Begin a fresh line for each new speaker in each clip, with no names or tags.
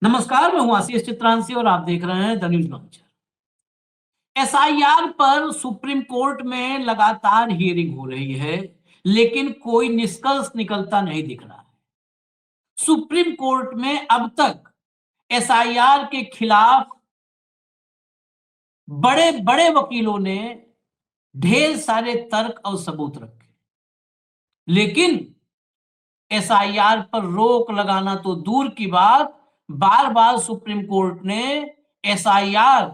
नमस्कार, मैं हूं आशीष चित्रांशी और आप देख रहे हैं द न्यूज लॉन्चर। एसआईआर पर सुप्रीम कोर्ट में लगातार हियरिंग हो रही है, लेकिन कोई निष्कर्ष निकलता नहीं दिख रहा है। सुप्रीम कोर्ट में अब तक एसआईआर के खिलाफ बड़े बड़े वकीलों ने ढेर सारे तर्क और सबूत रखे, लेकिन एसआईआर पर रोक लगाना तो दूर की बात, बार बार सुप्रीम कोर्ट ने एसआईआर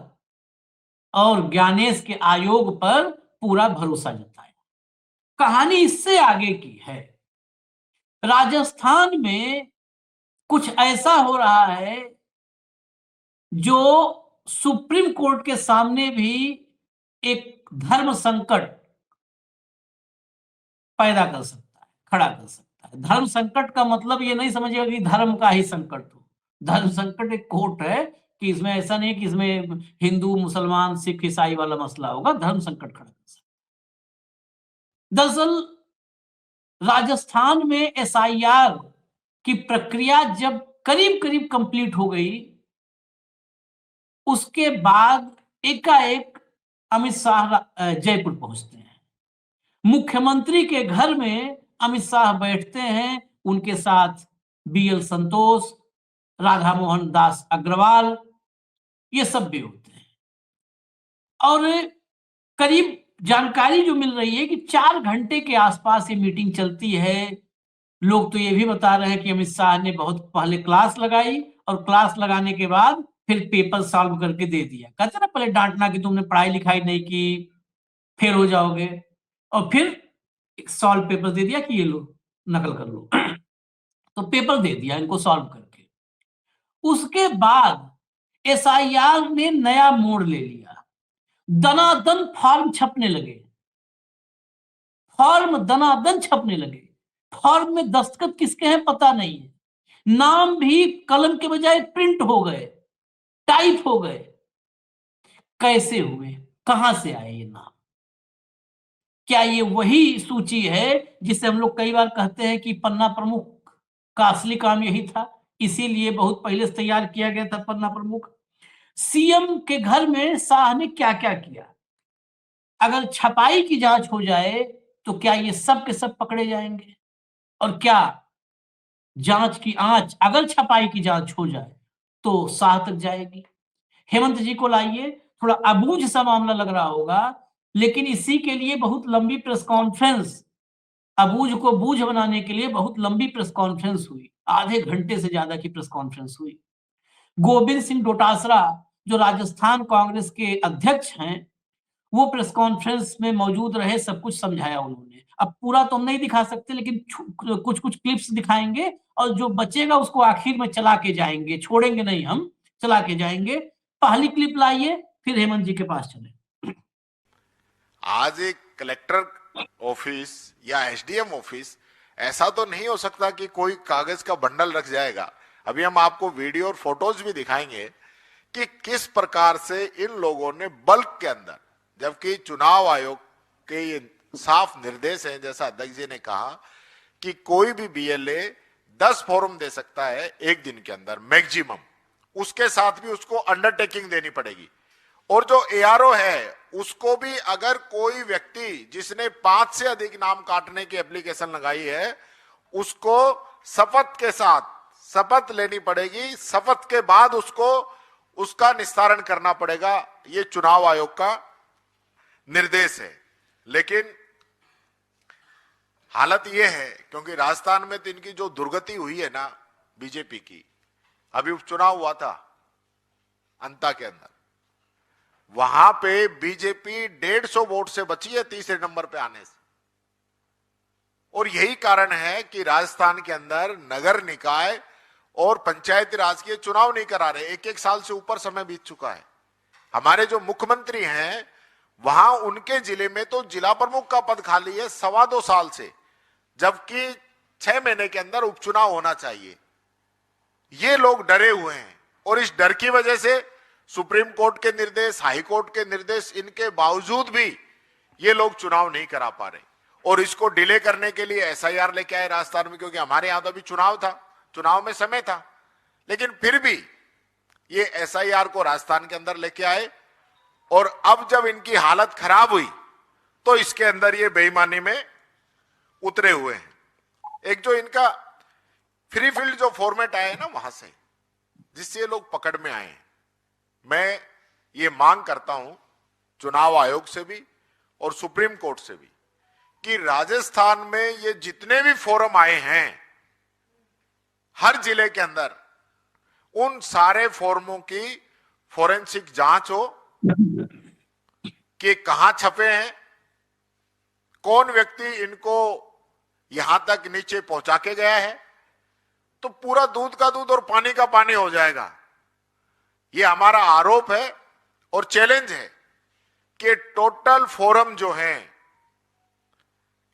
और ज्ञानेश के आयोग पर पूरा भरोसा जताया। कहानी इससे आगे की है। राजस्थान में कुछ ऐसा हो रहा है जो सुप्रीम कोर्ट के सामने भी एक धर्म संकट पैदा कर सकता है, खड़ा कर सकता है। धर्म संकट का मतलब ये नहीं समझिएगा कि धर्म का ही संकट हो। धर्म संकट एक कोर्ट है कि इसमें ऐसा नहीं कि इसमें हिंदू मुसलमान सिख ईसाई वाला मसला होगा। धर्म संकट खड़ा कर सकता है। दरअसल राजस्थान में एसआईआर की प्रक्रिया जब करीब करीब कंप्लीट हो गई, उसके बाद एकाएक अमित शाह जयपुर पहुंचते हैं। मुख्यमंत्री के घर में अमित शाह बैठते हैं, उनके साथ बीएल संतोष, राधा मोहन दास अग्रवाल, ये सब भी होते हैं। और करीब जानकारी जो मिल रही है कि 4 घंटे के आसपास ये मीटिंग चलती है। लोग तो ये भी बता रहे हैं कि अमित शाह ने बहुत पहले क्लास लगाई और क्लास लगाने के बाद फिर पेपर सॉल्व करके दे दिया। कहते ना, पहले डांटना कि तुमने पढ़ाई लिखाई नहीं की, फेल हो जाओगे, और फिर सॉल्व पेपर दे दिया कि ये लो, नकल कर लो। तो पेपर दे दिया इनको सॉल्व करके। उसके बाद एसआईआर ने नया मोड़ ले लिया। दनादन फॉर्म छपने लगे, फॉर्म दनादन छपने लगे। फॉर्म में दस्तखत किसके हैं पता नहीं है। नाम भी कलम के बजाय प्रिंट हो गए, टाइप हो गए। कैसे हुए, कहां से आए ये नाम? क्या ये वही सूची है जिसे हम लोग कई बार कहते हैं कि पन्ना प्रमुख का असली काम यही था, इसीलिए बहुत पहले से तैयार किया गया था पन्ना प्रमुख? सीएम के घर में शाह ने क्या क्या किया? अगर छपाई की जांच हो जाए तो क्या ये सब के सब पकड़े जाएंगे? और क्या जांच की आंच, अगर छपाई की जांच हो जाए तो शाह तक जाएगी? हेमंत जी को लाइए, थोड़ा अबूझ सा मामला लग रहा होगा, लेकिन इसी के लिए बहुत लंबी प्रेस कॉन्फ्रेंस, अबूझ को बूझ बनाने के लिए बहुत लंबी प्रेस कॉन्फ्रेंस हुई। आधे घंटे से ज्यादा की प्रेस कॉन्फ्रेंस हुई। गोविंद सिंह डोटासरा, जो राजस्थान कांग्रेस के अध्यक्ष हैं, वो प्रेस कॉन्फ्रेंस में मौजूद रहे, सब कुछ समझाया उन्होंने। अब पूरा तो हम नहीं दिखा सकते, लेकिन कुछ कुछ क्लिप्स दिखाएंगे और जो बचेगा उसको आखिर में चला के जाएंगे, छोड़ेंगे नहीं, हम चला के जाएंगे। पहली क्लिप लाइए, फिर हेमंत जी के पास चले।
आज एक कलेक्टर ऑफिस या एसडीएम ऑफिस ऐसा तो नहीं हो सकता कि कोई कागज का बंडल रख जाएगा। अभी हम आपको वीडियो और फोटोज भी दिखाएंगे कि किस प्रकार से इन लोगों ने बल्क के अंदर, जबकि चुनाव आयोग के ये साफ निर्देश है, जैसा अध्यक्ष जी ने कहा कि कोई भी बीएलए 10 फॉर्म दे सकता है एक दिन के अंदर मैक्सिमम, उसके साथ भी उसको अंडरटेकिंग देनी पड़ेगी। और जो एआरओ है उसको भी अगर कोई व्यक्ति जिसने 5 से अधिक नाम काटने की एप्लीकेशन लगाई है, उसको शपथ के साथ शपथ लेनी पड़ेगी, शपथ के बाद उसको उसका निस्तारण करना पड़ेगा। ये चुनाव आयोग का निर्देश है। लेकिन हालत यह है, क्योंकि राजस्थान में तो इनकी जो दुर्गति हुई है ना बीजेपी की, अभी उपचुनाव हुआ था अंता के अंदर, वहां पे बीजेपी 150 वोट से बची है तीसरे नंबर पे आने से। और यही कारण है कि राजस्थान के अंदर नगर निकाय और पंचायती राज के चुनाव नहीं करा रहे। 1-1 साल से ऊपर समय बीत चुका है। हमारे जो मुख्यमंत्री हैं, वहां उनके जिले में तो जिला प्रमुख का पद खाली है 2.25 साल से, जबकि 6 महीने के अंदर उपचुनाव होना चाहिए। ये लोग डरे हुए हैं और इस डर की वजह से सुप्रीम कोर्ट के निर्देश, हाई कोर्ट के निर्देश, इनके बावजूद भी ये लोग चुनाव नहीं करा पा रहे। और इसको डिले करने के लिए एसआईआर लेके आए राजस्थान में, क्योंकि हमारे यहां तो अभी चुनाव था, चुनाव में समय था। लेकिन फिर भी ये एसआईआर को राजस्थान के अंदर लेके आए, और अब जब इनकी हालत खराब हुई तो इसके अंदर ये बेईमानी में उतरे हुए हैं। एक जो इनका फ्री फील्ड जो फॉर्मेट आया है ना, वहां से जिससे ये लोग पकड़ में आए हैं, मैं ये मांग करता हूं चुनाव आयोग से भी और सुप्रीम कोर्ट से भी कि राजस्थान में ये जितने भी फोरम आए हैं हर जिले के अंदर, उन सारे फोरमों की फोरेंसिक जांच हो कि कहां छपे हैं, कौन व्यक्ति इनको यहां तक नीचे पहुंचा के गया है, तो पूरा दूध का दूध और पानी का पानी हो जाएगा। ये हमारा आरोप है और चैलेंज है कि टोटल फोरम जो हैं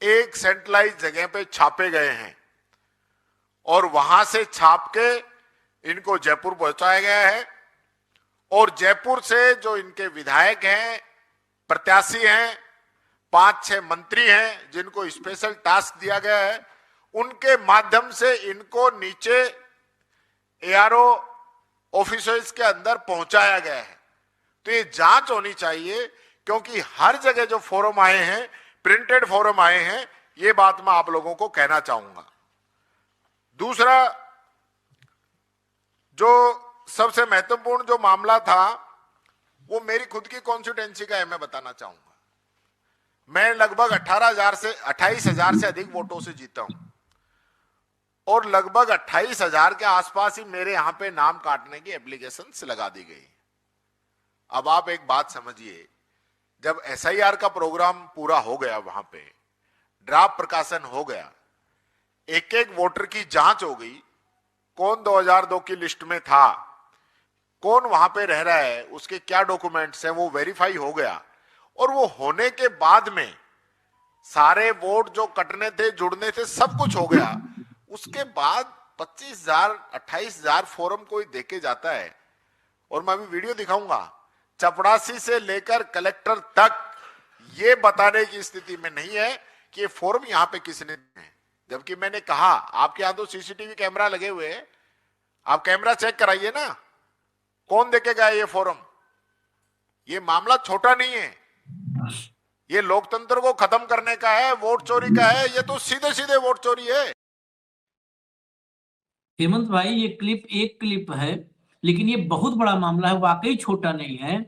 एक सेंट्रलाइज जगह पे छापे गए हैं और वहां से छाप के इनको जयपुर पहुंचाया गया है, और जयपुर से जो इनके विधायक हैं, प्रत्याशी हैं, 5-6 मंत्री हैं जिनको स्पेशल टास्क दिया गया है, उनके माध्यम से इनको नीचे एआरओ ऑफिसर्स के अंदर पहुंचाया गया है। तो ये जांच होनी चाहिए, क्योंकि हर जगह जो फोरम आए हैं, प्रिंटेड फोरम आए हैं, ये बात मैं आप लोगों को कहना चाहूंगा। दूसरा जो सबसे महत्वपूर्ण जो मामला था वो मेरी खुद की कॉन्स्टिट्यूएंसी का है, मैं बताना चाहूंगा। मैं लगभग 28,000 से अधिक वोटों से जीता हूं, और लगभग 28,000 के आसपास ही मेरे यहां पे नाम काटने की एप्लीकेशंस लगा दी गई। अब आप एक बात समझिए, जब एसआईआर का प्रोग्राम पूरा हो गया, वहां पे ड्राफ्ट प्रकाशन हो गया, एक एक वोटर की जांच हो गई, कौन 2002 की लिस्ट में था, कौन वहां पे रह रहा है, उसके क्या डॉक्यूमेंट्स हैं, वो वेरीफाई हो गया। और वो होने के बाद में सारे वोट जो कटने थे, जुड़ने थे, सब कुछ हो गया। उसके बाद 25,000 28,000 फॉर्म कोई देके जाता है, और मैं अभी वीडियो दिखाऊंगा, चपड़ासी से लेकर कलेक्टर तक ये बताने की स्थिति में नहीं है कि ये फॉर्म यहां पे किसने है। जबकि मैंने कहा आपके यहां तो सीसीटीवी कैमरा लगे हुए हैं, आप कैमरा चेक कराइए ना, कौन देके गया ये फॉर्म। ये मामला छोटा नहीं है, ये लोकतंत्र को खत्म करने का है, वोट चोरी का है, ये तो सीधे सीधे वोट चोरी है।
हेमंत भाई, ये क्लिप एक क्लिप है, लेकिन ये बहुत बड़ा मामला है, वाकई छोटा नहीं है।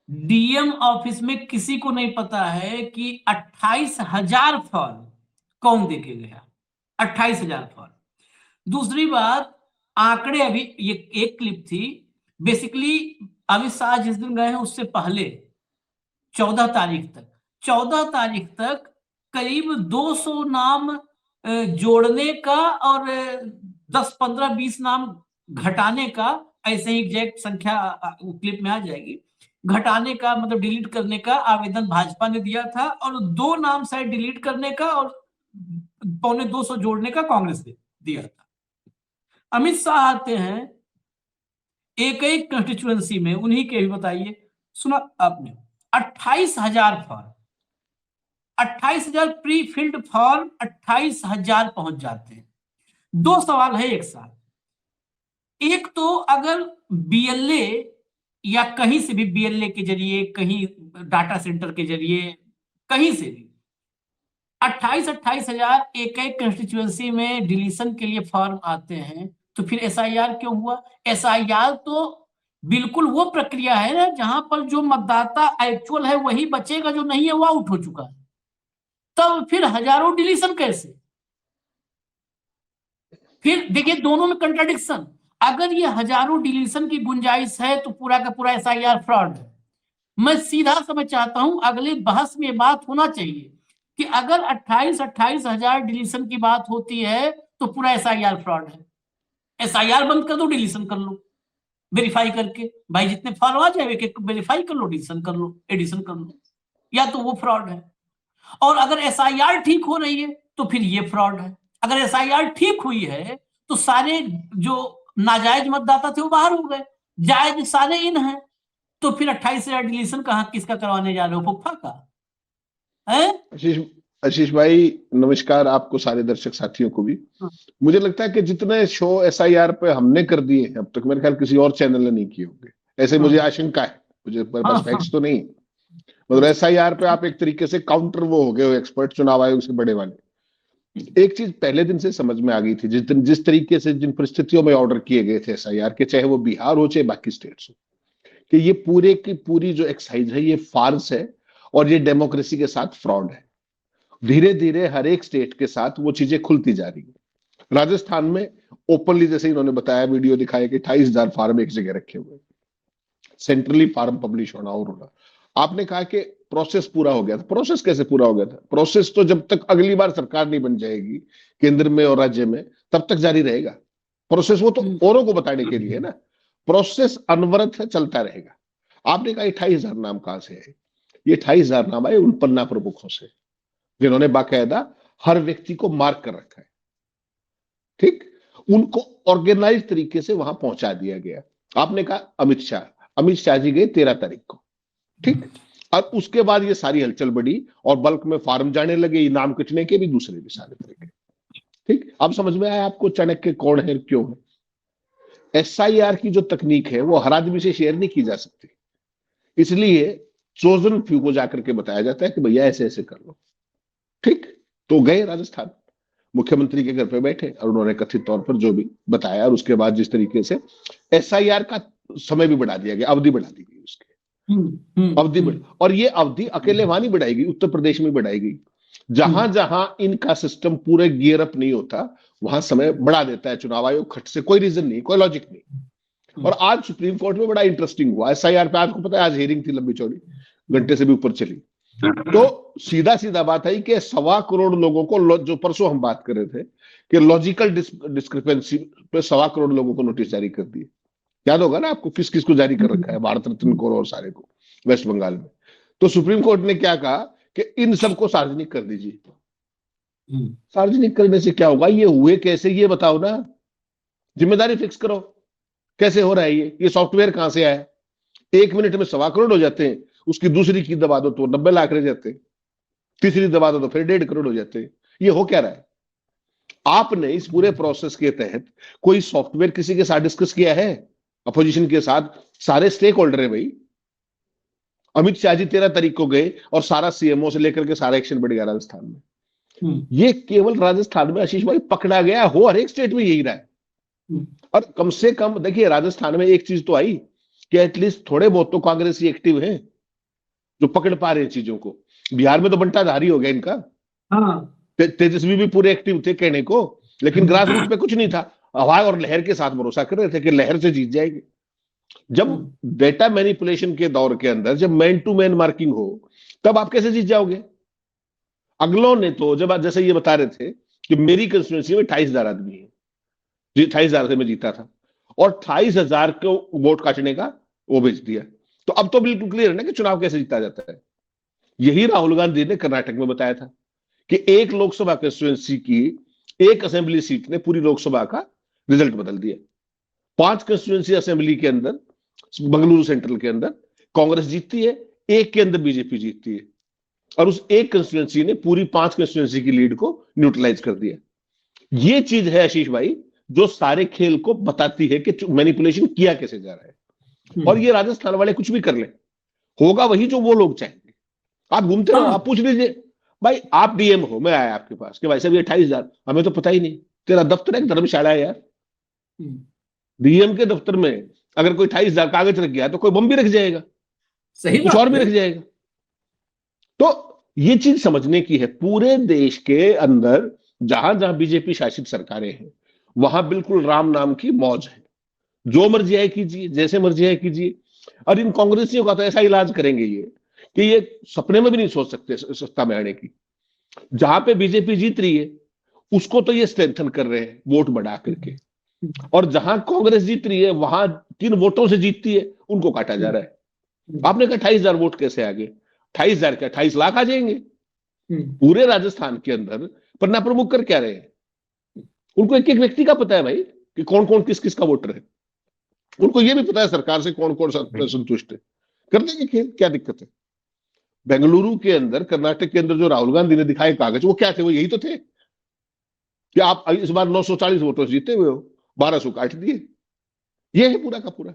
डीएम ऑफिस में किसी को नहीं पता है कि 28,000 फॉर्म कौन देके गया, 28,000 फॉर्म। दूसरी बात, आंकड़े, अभी ये एक क्लिप थी, बेसिकली अमित शाह जिस दिन गए हैं उससे पहले 14 तारीख तक करीब 200 नाम जोड़ने का और 10, 15, 20 नाम घटाने का, ऐसे ही एग्जैक्ट संख्या क्लिप में आ जाएगी, घटाने का मतलब डिलीट करने का आवेदन भाजपा ने दिया था, और 2 नाम शायद डिलीट करने का और 225 जोड़ने का कांग्रेस ने दिया था। अमित शाह आते हैं एक एक कंस्टिट्यूएंसी में, उन्हीं के भी बताइए, सुना आपने, 28,000 फॉर्म, 28,000 प्री फिल्ड फॉर्म 28,000 पहुंच जाते हैं। 2 सवाल है एक साथ। एक तो अगर बीएलए या कहीं से भी, बीएलए के जरिए, कहीं डाटा सेंटर के जरिए, कहीं से भी 28,000 एक एक कंस्टिट्यूएंसी में डिलीशन के लिए फॉर्म आते हैं, तो फिर एसआईआर क्यों हुआ? एसआईआर तो बिल्कुल वो प्रक्रिया है ना जहां पर जो मतदाता एक्चुअल है वही बचेगा, जो नहीं है वो आउट हो चुका है। तब फिर हजारों डिलीशन कैसे? फिर देखिए दोनों में कंट्राडिक्शन। अगर ये हजारों डिलीशन की गुंजाइश है तो पूरा का पूरा एसआईआर फ्रॉड है। मैं सीधा समझ चाहता हूं, अगले बहस में बात होना चाहिए कि अगर 28,000 डिलीशन की बात होती है तो पूरा एसआईआर फ्रॉड है। एसआईआर बंद कर दो, डिलीशन कर लो वेरीफाई करके, भाई जितने फॉलो आ जाए एक एक वेरीफाई कर लो, डिलीशन कर लो, एडिशन कर लो, या तो वो फ्रॉड है। और अगर एसआईआर ठीक हो रही है तो फिर ये फ्रॉड है। अगर एसआईआर ठीक हुई है तो सारे जो नाजायज मतदाता थे वो बाहर हो गए, जायज सारे इन हैं, तो फिर 28,000 डिलीशन कहां, किसका करवाने जा रहे हो? फुफ्फा का है?
आशीष भाई नमस्कार, आपको सारे दर्शक साथियों को भी। मुझे लगता है कि जितने शो एसआईआर पे हमने कर दिए हैं अब तक, मेरे ख्याल किसी और चैनल ने नहीं किए होंगे, ऐसे मुझे आशंका है। मुझे मेरे पास फैक्ट्स तो नहीं, मतलब एसआईआर पे आप एक तरीके से काउंटर वो हो गए हो एक्सपर्ट, चुनाव आयोग से बड़े वाले। एक चीज पहले दिन से समझ में आ गई थी, जिस तरीके से जिन परिस्थितियों में ऑर्डर किए गए थे एसआईआर के, चाहे वो बिहार हो चाहे बाकी स्टेट्स हो, कि ये पूरे की पूरी जो एक्सरसाइज है ये फार्स है और ये डेमोक्रेसी के साथ फ्रॉड है। धीरे धीरे हर एक स्टेट के साथ वो चीजें खुलती जा रही है। राजस्थान में ओपनली, जैसे इन्होंने बताया, वीडियो दिखाया कि 28,000 फार्म एक जगह रखे हुए, सेंट्रली फार्म पब्लिश होना और होना। आपने कहा कि प्रोसेस पूरा हो गया था। प्रोसेस कैसे पूरा हो गया था? प्रोसेस तो जब तक अगली बार सरकार नहीं बन जाएगी केंद्र में और राज्य में, तब तक जारी रहेगा प्रोसेस। वो तो औरों को बताने के लिए है ना। प्रोसेस अनवरत है, चलता रहेगा। आपने कहा 28,000 नाम कहां से है? ये 28,000 नाम आए उन पन्ना प्रमुखों से जिन्होंने बाकायदा हर व्यक्ति को मार्क कर रखा है। ठीक, उनको ऑर्गेनाइज तरीके से वहां पहुंचा दिया गया। आपने कहा अमित शाह जी गए 13 तारीख को, ठीक, और उसके बाद ये सारी हलचल बढ़ी और बल्क में फार्म जाने लगे, इनाम कटने के भी, दूसरे भी सारे तरीके। ठीक, अब समझ में आया आपको चाणक्य कौन है, क्यों है? एसआईआर की जो तकनीक है वो हर आदमी से शेयर नहीं की जा सकती, इसलिए चोजन फ्यू को जाकर के बताया जाता है कि भैया ऐसे ऐसे कर लो। ठीक, तो गए राजस्थान, मुख्यमंत्री के घर पे बैठे और उन्होंने कथित तौर पर जो भी बताया, और उसके बाद जिस तरीके से एसआईआर का समय भी बढ़ा दिया गया, अवधि बढ़ा दी गई उसकी, अवधि और ये अवधि अकेले वहां नहीं बढ़ाई गई, उत्तर प्रदेश में बढ़ाई गई। जहां जहां इनका सिस्टम पूरे गियर अप नहीं होता वहां समय बढ़ा देता है चुनाव आयोग, खट से, कोई रीजन नहीं, कोई लॉजिक नहीं। और आज सुप्रीम कोर्ट में बड़ा इंटरेस्टिंग हुआ एसआईआर पे। आपको पता है आज हियरिंग थी लंबी चौड़ी, घंटे से भी ऊपर चली। तो सीधा सीधा बात आई कि 1.25 करोड़ लोगों को, जो परसों हम बात कर रहे थे कि लॉजिकल डिस्क्रिपेंसी पे 1.25 करोड़ लोगों को नोटिस जारी कर दिए। याद होगा ना आपको किस किस को जारी कर रखा है, भारत रत्न को और सारे को, वेस्ट बंगाल में। तो सुप्रीम कोर्ट ने क्या कहा कि इन सबको सार्वजनिक कर दीजिए। सार्वजनिक करने से क्या होगा? ये हुए कैसे ये बताओ ना, जिम्मेदारी फिक्स करो। कैसे हो रहा है ये सॉफ्टवेयर कहां से आया? 1 मिनट में 1.25 करोड़ हो जाते हैं, उसकी दूसरी की दबा दो तो 90 लाख रह जाते हैं, तीसरी दबा दो तो फिर 1.5 करोड़ हो जाते हैं। ये हो क्या रहा है? आपने इस पूरे प्रोसेस के तहत कोई सॉफ्टवेयर किसी के साथ डिस्कस किया है? अपोजिशन के साथ सारे स्टेक होल्डर है भाई। अमित शाह जी 13 तारीख को गए और सारा सीएमओ से लेकर के सारा एक्शन बढ़ गया राजस्थान में। ये केवल राजस्थान में आशीष भाई पकड़ा गया हो, हर एक स्टेट में यही रहा है। और कम से कम देखिए राजस्थान में एक चीज तो आई कि एटलीस्ट थोड़े बहुत तो कांग्रेसी एक्टिव हैं जो पकड़ पा रहे हैं चीजों को। बिहार में तो बंटाधारी हो गया इनका। तेजस्वी भी पूरे एक्टिव थे कहने को, लेकिन ग्रास रूट पे कुछ नहीं था। हवा और लहर के साथ भरोसा कर रहे थे कि लहर से जीत जाएगी। जब डेटा मैनिपुलेशन के दौर के अंदर जब मैन टू मैन मार्किंग हो, तब आप कैसे जीत जाओगे? अगलों ने तो जब जैसे ये बता रहे थे कि मेरी कंस्टिट्यूंसी में 28,000 आदमी है जी, 28,000 से मैं जीता था, और 28,000 को वोट काटने का वो भेज दिया। तो अब तो बिल्कुल क्लियर है ना कि चुनाव कैसे जीता जाता है। यही राहुल गांधी ने कर्नाटक में बताया था कि एक लोकसभा कंस्टिट्यूंसी की एक असेंबली सीट ने पूरी लोकसभा का रिजल्ट बदल दिया। 5 कंस्टिट्यूंसी असेंबली के अंदर, बंगलुरु सेंट्रल के अंदर कांग्रेस जीतती है, एक के अंदर बीजेपी जीतती है, और उस एक कंस्टिट्यूंसी ने पूरी 5 कंस्टिट्यूंसी की लीड को न्यूट्रलाइज कर दिया। ये चीज है आशीष भाई जो सारे खेल को बताती है कि मैनिपुलेशन किया कैसे जा रहा है। और ये राजस्थान वाले कुछ भी कर ले, होगा वही जो वो लोग चाहेंगे। आप घूमते रहो, आप पूछ लीजिए भाई, आप डीएम हो, मैं आया आपके पास कि भाई साहब ये 28,000, हमें तो पता ही नहीं, तेरा दफ्तर है धर्मशाला है यार। डीएम के दफ्तर में अगर कोई 28,000 कागज रख गया तो कोई बम भी रख जाएगा,
सही
कुछ और भी रख जाएगा। तो ये चीज समझने की है। पूरे देश के अंदर जहां जहां बीजेपी शासित सरकारें हैं वहां बिल्कुल राम नाम की मौज है। जो मर्जी है कीजिए, जैसे मर्जी है कीजिए। और इन कांग्रेसियों का तो ऐसा इलाज करेंगे ये कि ये सपने में भी नहीं सोच सकते सत्ता में आने की। जहां पे बीजेपी जीत रही है उसको तो ये स्ट्रेंथन कर रहे हैं वोट बढ़ा करके, और जहां कांग्रेस जीत रही है वहां किन वोटों से जीतती है उनको काटा जा रहा है। आपने कहा 28,000 वोट कैसे आ गए? 28,000 क्या 28 लाख आ जाएंगे पूरे राजस्थान के अंदर। पन्ना प्रमुख कर क्या रहे हैं? उनको एक एक व्यक्ति का पता है भाई कि कौन कौन किस किस का वोटर है। उनको यह भी पता है सरकार से कौन कौन संतुष्ट है। कर देंगे खेल, क्या दिक्कत है? बेंगलुरु के अंदर, कर्नाटक के अंदर जो राहुल गांधी ने दिखाए कागज, वो क्या थे? वो यही तो थे कि आप इस बार 940 वोटों से जीते हुए हो, 1200 काट दिए। ये है पूरा का पूरा।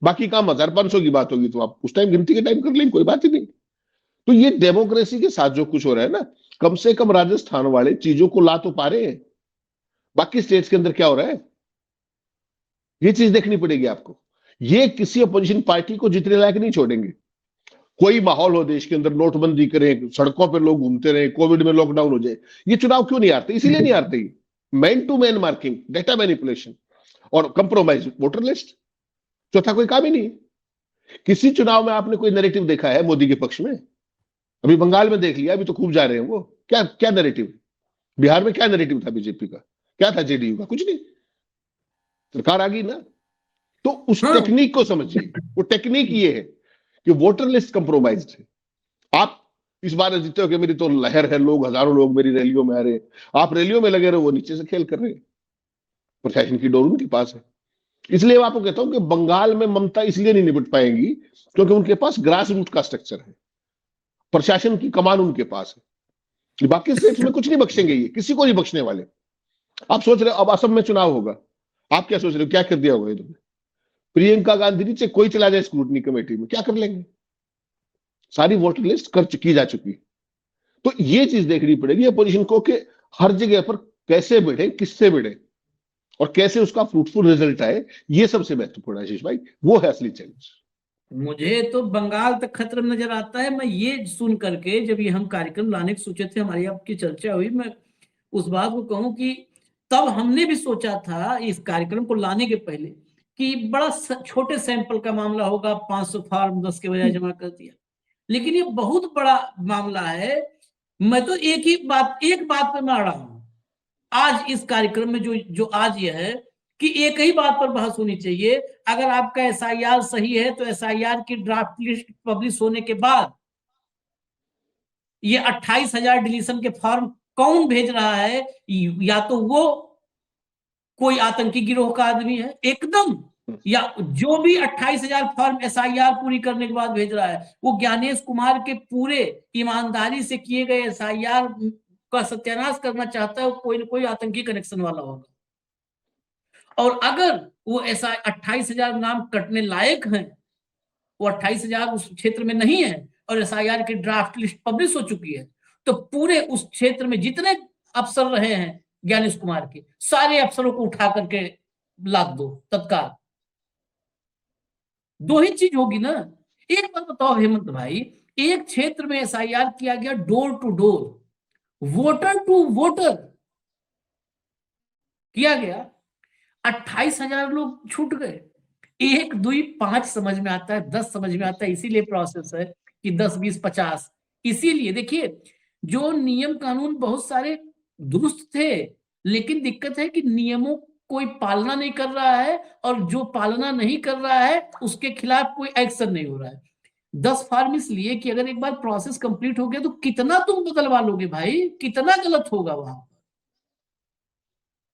बाकी काम 1500 की बात होगी तो आप उस टाइम गिनती के टाइम कर लेंगे, कोई बात ही नहीं। तो ये डेमोक्रेसी के साथ जो कुछ हो रहा है ना, कम से कम राजस्थान वाले चीजों को ला तो पा रहे हैं। बाकी स्टेट्स के अंदर क्या हो रहा है, ये चीज देखनी पड़ेगी आपको। ये किसी अपोजिशन पार्टी को जीतने लायक नहीं छोड़ेंगे। कोई माहौल हो देश के अंदर, नोटबंदी करें, सड़कों पर लोग घूमते रहे, कोविड में लॉकडाउन हो जाए, ये चुनाव क्यों नहीं आते? इसीलिए नहीं आते। Man to man marking, data manipulation और कंप्रोमाइज वोटर लिस्ट, चौथा कोई काम ही नहीं है। किसी चुनाव में आपने कोई नैरेटिव देखा है मोदी के पक्ष में? अभी बंगाल में देख लिया, अभी तो खूब जा रहे हैं वो। क्या क्या नैरेटिव? बिहार में क्या नैरेटिव था बीजेपी का? क्या था जेडीयू का? कुछ नहीं। सरकार आ गई ना। तो उस
हाँ।
टेक्निक को समझिए। वो टेक्निक ये है कि वोटर लिस्ट कंप्रोमाइज्ड है। आप इस बार जीते हो कि मेरी तो लहर है, लोग, हजारों लोग मेरी रैलियों में आ रहे हैं, आप रैलियों में लगे रहो, वो नीचे से खेल कर रहे हैं। प्रशासन की डोर उनके पास है। इसलिए मैं आपको कहता हूं कि बंगाल में ममता इसलिए नहीं निपट पाएंगी क्योंकि उनके पास ग्रास रूट का स्ट्रक्चर है, प्रशासन की कमान उनके पास है। बाकी स्टेट्स में कुछ नहीं बख्शेंगे, ये किसी को नहीं बख्शने वाले। आप सोच रहे हो अब असम में चुनाव होगा, आप क्या सोच रहे हो, क्या कर दिया होगा इन्होंने? प्रियंका गांधी जी से कोई चला जाए स्क्रूटनी कमेटी में, क्या कर लेंगे? सारी वोटर लिस्ट कर चुकी जा चुकी। तो ये चीज देखनी पड़ेगी अपोजिशन को कि हर जगह पर कैसे बढ़े, किससे बढ़े और कैसे उसका फ्रूटफुल रिजल्ट आए। ये सबसे महत्वपूर्ण है आशीष भाई, वो है असली चैलेंज।
मुझे तो बंगाल तक खतरा नजर आता है। मैं ये सुन करके, जब ये हम कार्यक्रम लाने की सोचे थे, हमारी आपकी चर्चा हुई, मैं उस बात को कहूं कि तब हमने भी सोचा था इस कार्यक्रम को लाने के पहले कि बड़ा छोटे सैंपल का मामला होगा, 500 फॉर्म 10 के बजाय जमा कर दिया। लेकिन ये बहुत बड़ा मामला है। मैं तो एक बात पे मैं अड़ा हूं आज इस कार्यक्रम में, जो जो आज ये है कि एक ही बात पर बहस होनी चाहिए। अगर आपका एसआईआर सही है तो एसआईआर की ड्राफ्ट लिस्ट पब्लिश होने के बाद ये 28,000 डिलीशन के फॉर्म कौन भेज रहा है? या तो वो कोई आतंकी गिरोह का आदमी है एकदम, या जो भी 28,000 फॉर्म एसआईआर पूरी करने के बाद भेज रहा है वो ज्ञानेश कुमार के पूरे ईमानदारी से किए गए एसआईआर का सत्यानाश करना चाहता है। कोई ना कोई आतंकी कनेक्शन वाला होगा। और अगर वो ऐसा 28,000 नाम कटने लायक हैं, वो 28,000 उस क्षेत्र में नहीं है और एसआईआर की ड्राफ्ट लिस्ट पब्लिश हो चुकी है, तो पूरे उस क्षेत्र में जितने अफसर रहे हैं ज्ञानेश कुमार के, सारे अफसरों को उठा करके लाद दो तत्काल। दो ही चीज होगी ना। एक बात बताओ हेमंत भाई, एक क्षेत्र में एसआईआर किया गया door to door, voter to voter किया गया, 28,000 लोग छूट गए। 1 2 5 समझ में आता है, 10 समझ में आता है, इसीलिए प्रोसेस है कि 10 20 50। इसीलिए देखिए, जो नियम कानून बहुत सारे दुरुस्त थे, लेकिन दिक्कत है कि नियमों कोई पालना नहीं कर रहा है, और जो पालना नहीं कर रहा है उसके खिलाफ कोई एक्शन नहीं हो रहा है। 10 फॉर्म इसलिए कि अगर एक बार प्रोसेस कंप्लीट हो गया तो कितना तुम बदलवा लोगे भाई, कितना गलत होगा वहां।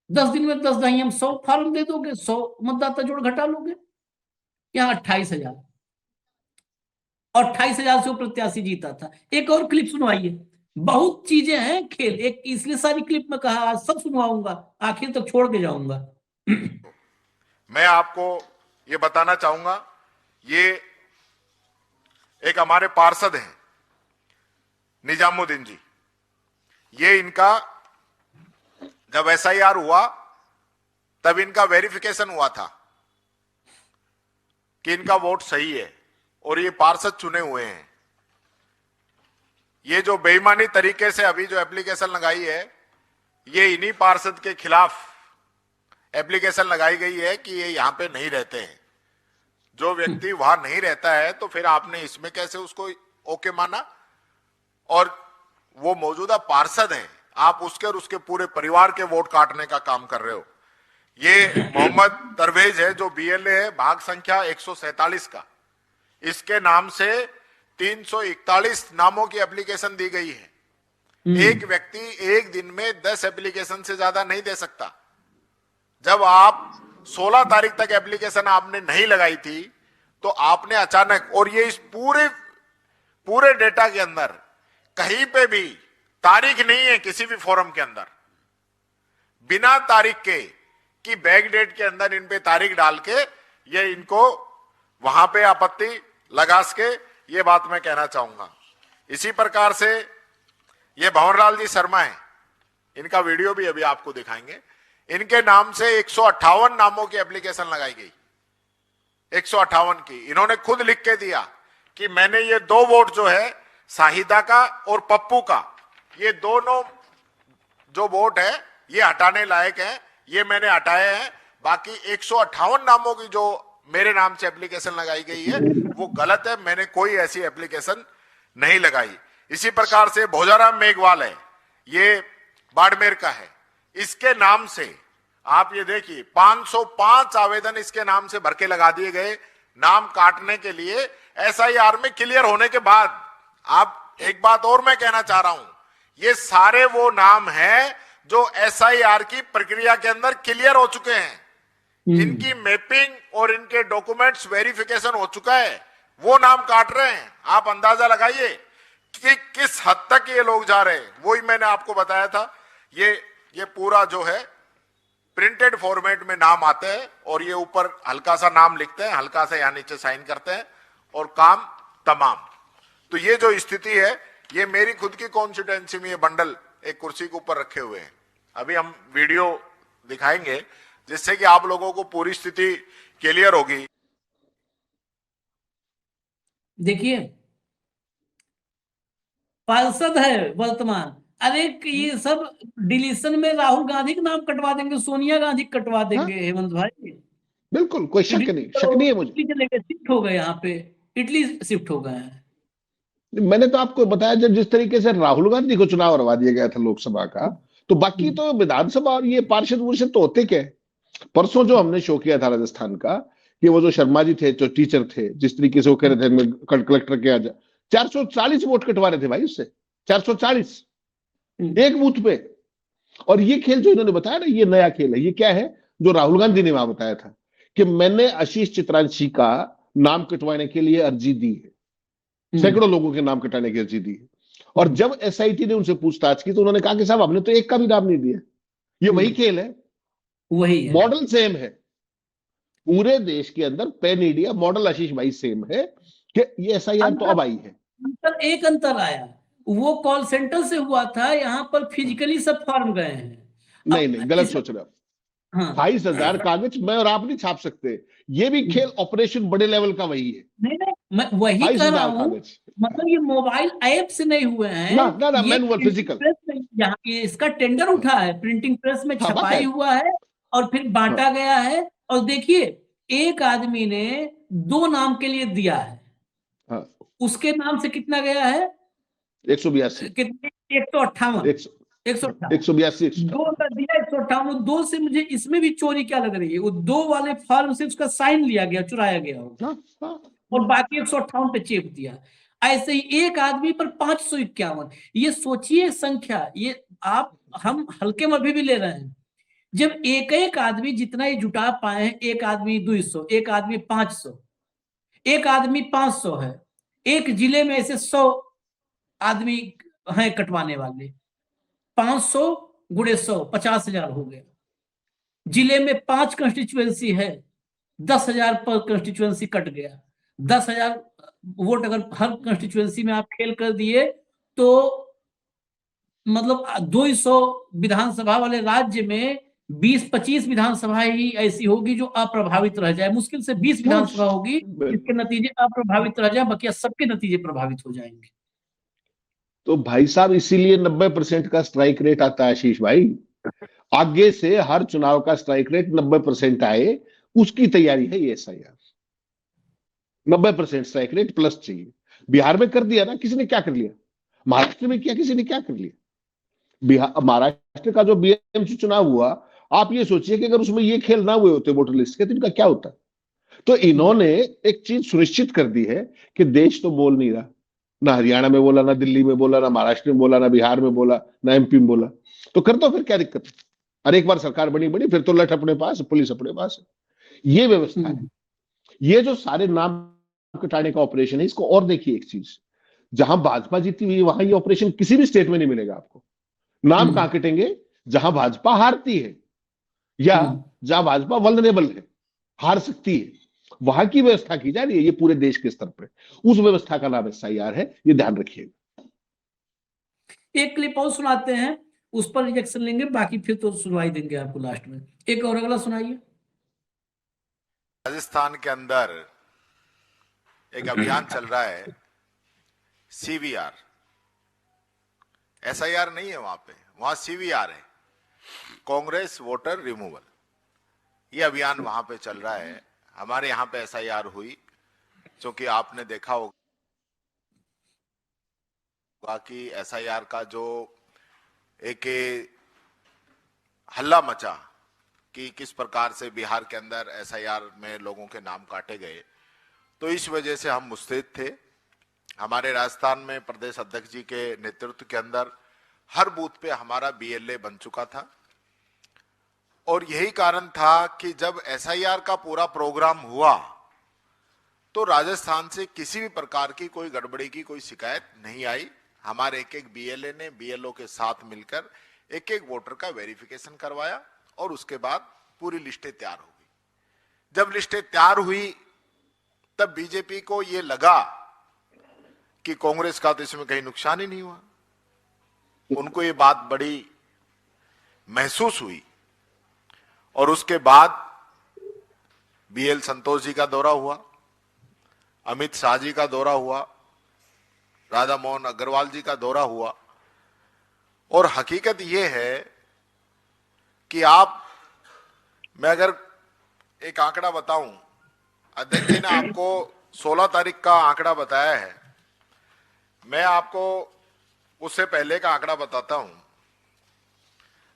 10 दिन में 10 नहीं, हम 100 फॉर्म दे दोगे, 100 मतदाता जोड़ घटा लोगे। यहाँ 28,000 और 28,000 से वो प्रत्याशी जीता था। एक और क्लिप सुनवाइए, बहुत चीजें हैं खेल, एक इसलिए सारी क्लिप में कहा आज सब सुनवाऊंगा, आखिर तक छोड़ के जाऊंगा।
मैं आपको ये बताना चाहूंगा, ये एक हमारे पार्षद हैं निजामुद्दीन जी, ये इनका जब एसआईआर हुआ तब इनका वेरिफिकेशन हुआ था कि इनका वोट सही है और ये पार्षद चुने हुए हैं। ये जो बेईमानी तरीके से अभी जो एप्लीकेशन लगाई है, ये इन्हीं पार्षद के खिलाफ एप्लीकेशन लगाई गई है कि ये यहां पे नहीं रहते हैं। जो व्यक्ति वहां नहीं रहता है तो फिर आपने इसमें कैसे उसको ओके माना? और वो मौजूदा पार्षद हैं, आप उसके और उसके पूरे परिवार के वोट काटने का काम कर रहे हो। ये मोहम्मद दरवेज है जो बीएलए है, भाग संख्या 147 का, इसके नाम से 341 नामों की एप्लीकेशन दी गई है। एक व्यक्ति एक दिन में 10 एप्लीकेशन से ज्यादा नहीं दे सकता। जब आप 16 तारीख तक एप्लीकेशन आपने नहीं लगाई थी तो आपने अचानक, और ये इस पूरे पूरे डेटा के अंदर कहीं पे भी तारीख नहीं है, किसी भी फोरम के अंदर बिना तारीख के कि बैक डेट के अंदर इन पे तारीख डाल के ये इनको वहां पे आपत्ति लगा सके, ये बात मैं कहना चाहूंगा। इसी प्रकार से ये भंवरलाल जी शर्मा है, इनका वीडियो भी अभी आपको दिखाएंगे। इनके नाम से 158 नामों की एप्लीकेशन लगाई गई, 158 की। इन्होंने खुद लिख के दिया कि मैंने ये 2 वोट जो है शाहिदा का और पप्पू का, ये दोनों जो वोट है ये हटाने लायक है, ये मैंने हटाए हैं। बाकी 158 नामों की जो मेरे नाम से एप्लीकेशन लगाई गई है वो गलत है, मैंने कोई ऐसी एप्लीकेशन नहीं लगाई। इसी प्रकार से भोजाराम मेघवाल है, ये बाड़मेर का है, इसके नाम से आप ये देखिए 505 आवेदन इसके नाम से भर के लगा दिए गए नाम काटने के लिए एसआईआर में क्लियर होने के बाद। आप एक बात और मैं कहना चाह रहा हूं, ये सारे वो नाम हैं जो एसआईआर की प्रक्रिया के अंदर क्लियर हो चुके हैं, जिनकी मैपिंग और इनके डॉक्यूमेंट्स वेरिफिकेशन हो चुका है, वो नाम काट रहे हैं। आप अंदाजा लगाइए कि किस हद तक ये लोग जा रहे हैं। वही मैंने आपको बताया था, ये पूरा जो है प्रिंटेड फॉर्मेट में नाम आते हैं और ये ऊपर हल्का सा नाम लिखते हैं, हल्का सा यहाँ नीचे साइन करते हैं और काम तमाम। तो ये जो स्थिति है, ये मेरी खुद की कॉन्स्टिट्यूएंसी में ये बंडल एक कुर्सी के ऊपर रखे हुए हैं। अभी हम वीडियो दिखाएंगे जिससे कि आप लोगों को पूरी स्थिति क्लियर होगी।
देखिए, पार्षद है वर्तमान, अरे ये सब डिलीशन में राहुल गांधी का नाम कटवा देंगे, सोनिया गांधी कटवा देंगे। हेमंत भाई
बिल्कुल, कोई शक नहीं है मुझे।
शिफ्ट हो गए, यहाँ पे इटली शिफ्ट हो गए हैं।
मैंने तो आपको बताया, जब जिस तरीके से राहुल गांधी को चुनाव हरवा दिया गया था लोकसभा का, तो बाकी तो विधानसभा और ये पार्षद वर्षद तो होते क्या। परसों जो हमने शो किया था राजस्थान का, कि वो जो शर्मा जी थे, जो टीचर थे, जिस तरीके से वो कह रहे थे कलेक्टर के आज 440 वोट कटवा रहे थे भाई उससे, 440 एक बूथ पे। और ये खेल जो इन्होंने बताया ना, ये नया खेल है। ये क्या है जो राहुल गांधी ने वहां बताया था कि मैंने आशीष चित्रांशी का नाम कटवाने के लिए अर्जी दी है, सैकड़ों लोगों के नाम कटाने की अर्जी दी है। और जब एसआईटी ने उनसे पूछताछ की तो उन्होंने कहा कि साहब हमने तो एक का भी नाम नहीं दिया। ये वही खेल है,
वही
मॉडल सेम है पूरे देश के अंदर, पैन इंडिया मॉडल आशीष भाई सेम है कि ये एसआईआर तो अब आई है।
एक अंतर आया, वो कॉल सेंटर से हुआ था, यहाँ पर फिजिकली सब फॉर्म गए हैं।
नहीं, गलत सोच रहे हो। 22,000 कागज मैं और आप नहीं छाप सकते। ये भी खेल ऑपरेशन बड़े लेवल का वही है।
नहीं, मैं वही कह रहा हूँ, मतलब ये मोबाइल ऐप से नहीं हुए हैं
ना, मैनुअल फिजिकल।
यहाँ इसका टेंडर उठा है, प्रिंटिंग प्रेस में छपाई हुआ है और फिर बांटा गया है। और देखिए, एक आदमी ने 2 नाम के लिए दिया है, उसके नाम से कितना गया है?
182,
कितने? 158,
182,
2 का दिया, 158। 2 से मुझे इसमें भी चोरी क्या लग रही है, वो 2 वाले फॉर्म से उसका साइन लिया गया, चुराया गया होगा, और बाकी 158 पे चेप दिया। ऐसे ही एक आदमी पर 551। ये सोचिए संख्या, ये आप हम हल्के में अभी भी ले रहे हैं। जब एक आदमी जितना ही जुटा पाए हैं, एक आदमी 200, एक आदमी 500, एक आदमी 500 है, एक जिले में ऐसे 100 आदमी हैं कटवाने वाले, 500 गुणे 100 50,000 हो गया। जिले में 5 कंस्टिट्यूएंसी है, 10,000 पर कंस्टिट्यूएंसी कट गया। 10,000 वोट अगर हर कंस्टिट्यूएंसी में आप खेल कर दिए तो मतलब 200 विधानसभा वाले राज्य में 20-25 विधानसभा ही ऐसी होगी जो अप्रभावित रह जाए। मुश्किल से 20 विधानसभा होगी जिसके नतीजे अप्रभावित रह जाए, बाकी सबके नतीजे प्रभावित हो जाएंगे।
तो भाई साहब, इसीलिए 90% का स्ट्राइक रेट आता है आशीष भाई। आगे से हर चुनाव का स्ट्राइक रेट 90% आए, उसकी तैयारी है ये एसआईआर। 90% स्ट्राइक रेट प्लस चाहिए। बिहार में कर दिया ना, किसी ने क्या कर लिया? महाराष्ट्र में किया, किसी ने क्या कर लिया? महाराष्ट्र का जो बीएमसी चुनाव हुआ, आप ये सोचिए कि अगर उसमें ये खेल ना हुए होते वोटर लिस्ट के, तो इनका क्या होता? तो इन्होंने एक चीज सुनिश्चित कर दी है कि देश तो बोल नहीं रहा, ना हरियाणा में बोला, ना दिल्ली में बोला, ना महाराष्ट्र में बोला, ना बिहार में बोला, ना एमपी में बोला, तो कर दो, फिर क्या दिक्कत है? अरे एक बार सरकार बनी, फिर तो लठ अपने पास, पुलिस अपने पास है। ये व्यवस्था है। ये जो सारे नाम कटाने का ऑपरेशन है, इसको और देखिए एक चीज, जहां भाजपा जीती हुई है वहां ये ऑपरेशन किसी भी स्टेट में नहीं मिलेगा आपको। नाम कहां कटेंगे? जहां भाजपा हारती है या जहां भाजपा वल्नरेबल है, हार सकती है, वहां की व्यवस्था की जा रही है ये पूरे देश के स्तर पर। उस व्यवस्था का नाम SIR है, ये ध्यान रखिएगा।
एक क्लिप और सुनाते हैं, उस पर रिएक्शन लेंगे, बाकी फिर तो सुनवाई देंगे आपको लास्ट में। एक और अगला सुनाइए।
राजस्थान के अंदर एक अभियान चल रहा है CVR, SIR नहीं है वहां पे, वहां CVR है, कांग्रेस वोटर रिमूवल। ये अभियान वहां पे चल रहा है। हमारे यहाँ पे SIR हुई, क्योंकि आपने देखा होगा कि SIR का जो एक हल्ला मचा कि किस प्रकार से बिहार के अंदर SIR में लोगों के नाम काटे गए, तो इस वजह से हम मुस्तैद थे। हमारे राजस्थान में प्रदेश अध्यक्ष जी के नेतृत्व के अंदर हर बूथ पे हमारा BLA बन चुका था, और यही कारण था कि जब SIR का पूरा प्रोग्राम हुआ तो राजस्थान से किसी भी प्रकार की कोई गड़बड़ी की कोई शिकायत नहीं आई। हमारे एक एक BLA ने BLO के साथ मिलकर एक एक वोटर का वेरिफिकेशन करवाया, और उसके बाद पूरी लिस्टें तैयार हो गई। जब लिस्टें तैयार हुई तब बीजेपी को यह लगा कि कांग्रेस का तो इसमें कहीं नुकसान ही नहीं हुआ। उनको ये बात बड़ी महसूस हुई, और उसके बाद BL संतोष जी का दौरा हुआ, अमित शाह जी का दौरा हुआ, राधा मोहन अग्रवाल जी का दौरा हुआ। और हकीकत यह है कि मैं अगर एक आंकड़ा बताऊं, अध्यक्ष जी ने आपको 16 तारीख का आंकड़ा बताया है, मैं आपको उससे पहले का आंकड़ा बताता हूं।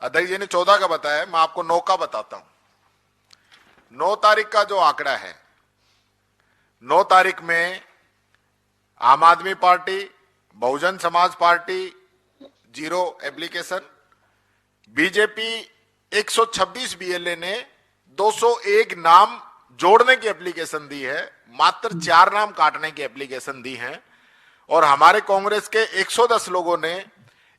अध्यक्ष जी ने 14 का बताया, मैं आपको 9 का बताता हूं। 9 तारीख का जो आंकड़ा है, 9 तारीख में आम आदमी party, Bahujan Samaj party 0 application, BJP 126 BLA ने 201 नाम जोड़ने की एप्लीकेशन दी है, मात्र 4 नाम काटने की एप्लीकेशन दी है। और हमारे कांग्रेस के 110 लोगों ने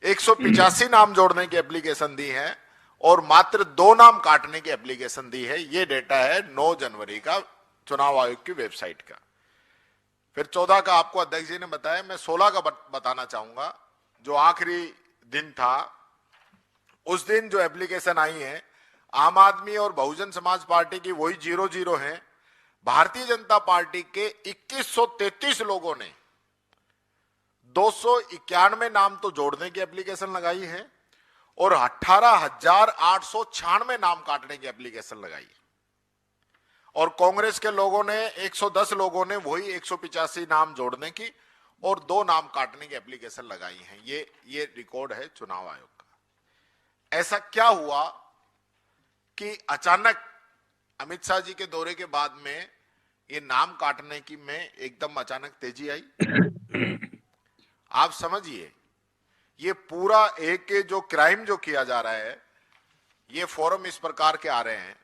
185 नाम जोड़ने की एप्लीकेशन दी है, और मात्र 2 नाम काटने की एप्लीकेशन दी है। ये डेटा है 9 जनवरी का चुनाव आयोग की वेबसाइट का। फिर 14 का आपको अध्यक्ष जी ने बताया, मैं 16 का बताना चाहूंगा, जो आखिरी दिन था। उस दिन जो एप्लीकेशन आई है, आम आदमी और बहुजन समाज पार्टी की वही 0-0 है। भारतीय जनता पार्टी के 2133 लोगों ने 291 नाम तो जोड़ने की एप्लीकेशन लगाई है, और 18,896 नाम काटने की एप्लीकेशन लगाई है। और कांग्रेस के लोगों ने 110 लोगों ने वही 185 नाम जोड़ने की और 2 नाम काटने की एप्लीकेशन लगाई है। ये रिकॉर्ड है चुनाव आयोग का। ऐसा क्या हुआ कि अचानक अमित शाह जी के दौरे के बाद में ये नाम काटने की में एकदम अचानक तेजी आई? आप समझिए, ये पूरा एक जो क्राइम जो किया जा रहा है, ये फोरम इस प्रकार के आ रहे हैं।